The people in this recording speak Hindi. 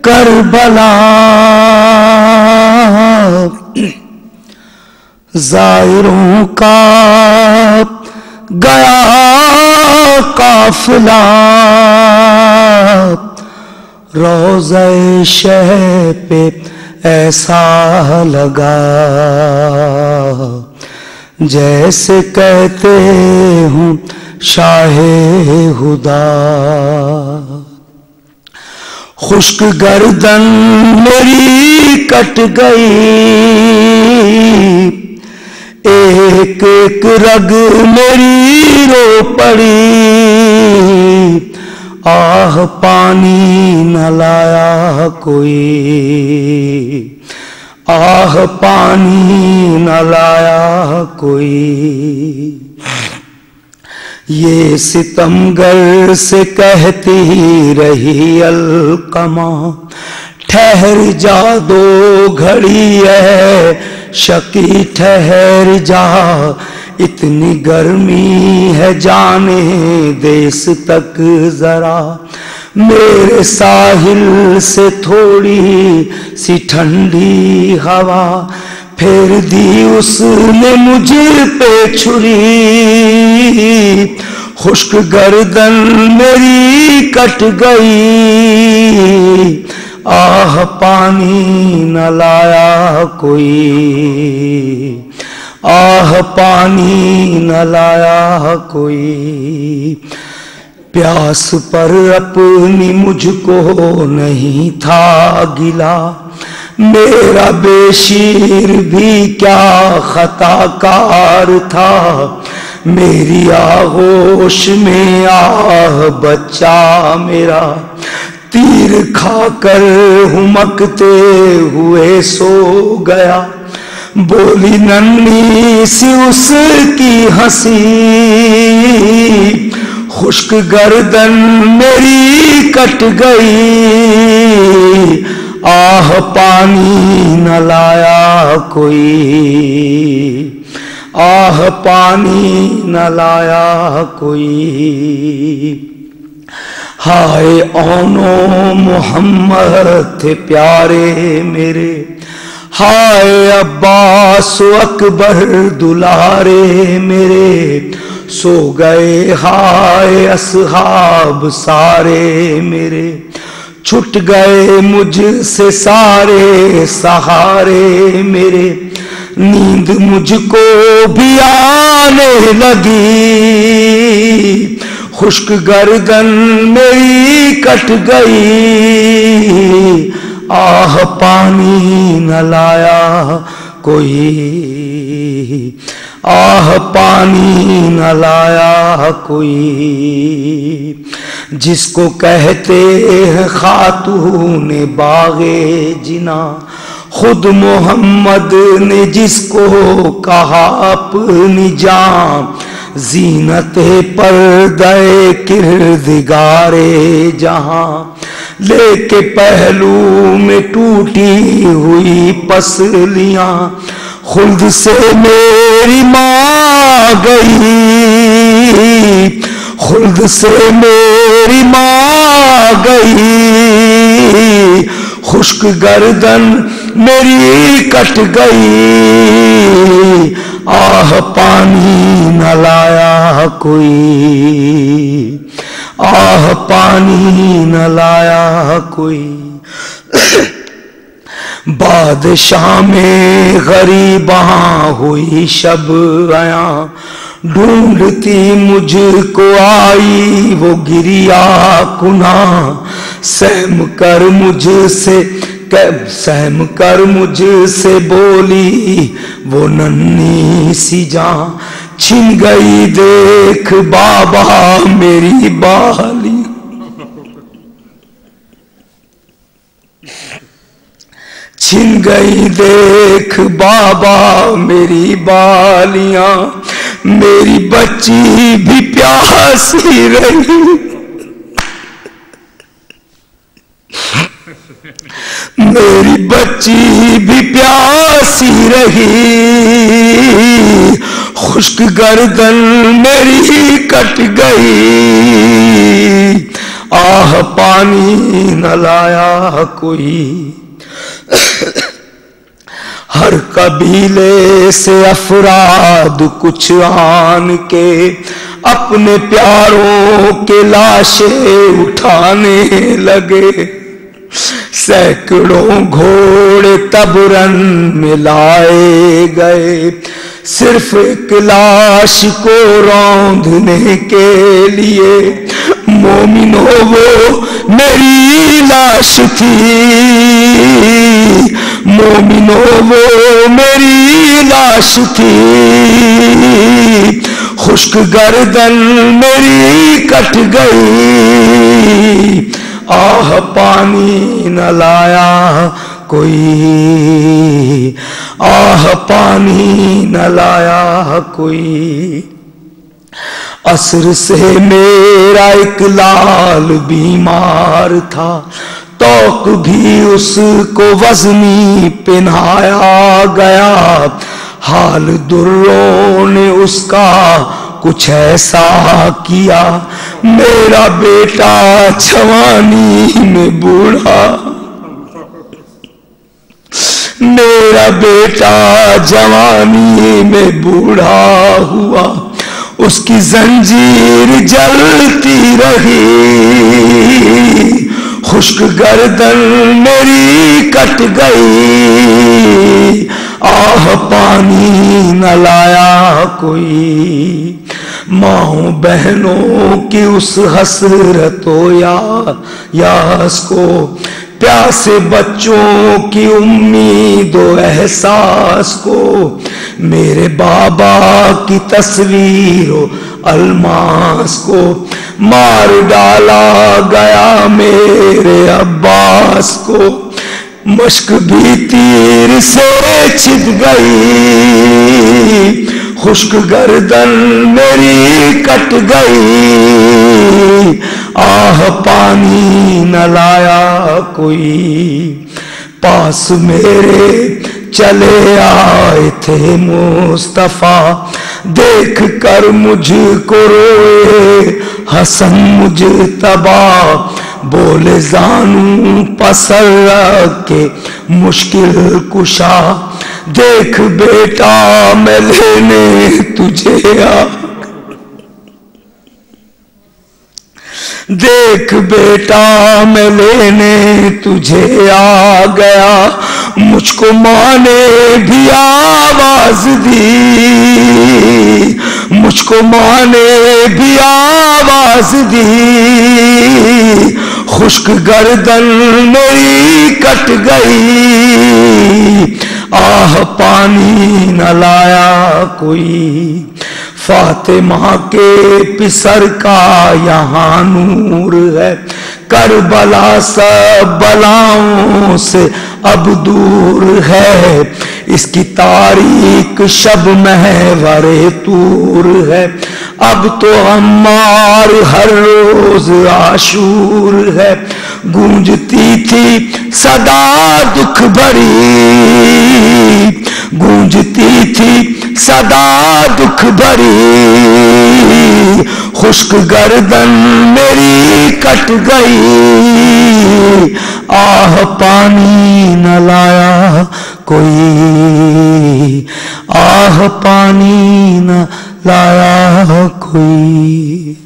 करबला ज़ाहिरों का गया काफिला, रोज़े शह पे ऐसा लगा जैसे कहते हूँ शाहे हुदा। खुश्क गर्दन मेरी कट गई, एक एक रग मेरी रो पड़ी, आह पानी न लाया कोई, आह पानी न लाया कोई। ये सितमगर से कहती रही अलकमा, ठहर जा दो घड़ी है शकी ठहर जा, इतनी गर्मी है जाने देश तक जरा, मेरे साहिल से थोड़ी सी ठंडी हवा, फेर दी उसने मुझ पे छुरी, खुश्क गर्दन मेरी कट गई, आह पानी न लाया कोई, आह पानी न लाया कोई। प्यास पर अपनी मुझको नहीं था गिला, मेरा बेशीर भी क्या खताकार था, मेरी आगोश में आह बच्चा मेरा, तीर खाकर हुमकते हुए सो गया, बोली नन्ही सी उसकी हंसी, खुश्क गर्दन मेरी कट गई, आह पानी न लाया कोई, आह पानी न लाया कोई। हाय ओनो मोहम्मद थे प्यारे मेरे, हाय अब्बास अकबर दुलारे मेरे, सो गए हाय असहाब सारे मेरे, छूट गए मुझसे सारे सहारे मेरे, नींद मुझको भी आने लगी, खुश्क गर्दन मेरी कट गई, आह पानी न लाया कोई, आह पानी न लाया कोई। जिसको कहते हैं खातून बागे जिना, खुद मोहम्मद ने जिसको कहा अपनी जान, जीनत पर्दे किरदिगारे जहां, लेके पहलू में टूटी हुई पसलियां, खुल्द से मेरी माँ गई, खुल्द से मेरी माँ गई, खुश्क गर्दन मेरी कट गई, आह पानी न लाया कोई, आह पानी न लाया कोई। बादशाह में गरीबा हुई शब आया, ढूंढती मुझको आई वो गिरिया कुना, सहम कर मुझसे बोली वो नन्ही सी जान, छिन गई देख बाबा मेरी बाली, छिन गई देख बाबा मेरी बालियां, मेरी बच्ची भी प्यासी रही, मेरी बच्ची भी प्यासी रही, खुश्क गर्दन मेरी कट गई, आह पानी न लाया कोई। हर कबीले से अफराद कुछ आन के अपने प्यारों के लाशें उठाने लगे। सैकड़ों घोड़े तब रन में लाए गए, सिर्फ एक लाश को रौंदने के लिए। मोमिनो वो मेरी लाश थी, मोमिनो वो मेरी लाश थी। खुश्क गर्दन मेरी कट गई, आह पानी न लाया कोई, आह पानी न लाया कोई। असर से मेरा एक लाल बीमार था, तौक भी उसको वज़नी पहनाया गया। हाल दुर्रों ने उसका कुछ ऐसा किया, मेरा बेटा जवानी में बूढ़ा, मेरा बेटा जवानी में बूढ़ा हुआ। उसकी जंजीर जलती रही, खुश्क गर्दन मेरी कट गई, आह पानी न लाया कोई। माओ बहनों की उस हसरतो यास को, प्यासे बच्चों की उम्मीदो एहसास को, मेरे बाबा की तस्वीरों अलमास को मार डाला गया मेरे अब्बास को। मश्क भी तीर से छिद गई, खुश्क गर्दन मेरी कट गई, आह पानी न लाया कोई। पास मेरे चले आए थे मुस्तफा, देख कर मुझको रोए हसन मुजतबा। बोले जानू पसर के मुश्किल कुशा, देख बेटा मैं लेने तुझे आ, देख बेटा मैं लेने तुझे आ गया। मुझको माँ ने भी आवाज दी, मुझको माँ ने भी आवाज दी, खुश्क गर्दन मेरी कट गई, आह पानी न लाया कोई। फातिमा के पिसर का यहाँ नूर है, करबला सब बलाओं से अब दूर है। इसकी तारीख शब महवरे तूर है, अब तो अम्मार हर रोज आशूर है। गूंजती थी सदा दुख भरी, गूंजती थी सदा दुख भरी, खुश्क गर्दन मेरी कट गई, आह पानी न लाया कोई, आह पानी न लाया कोई।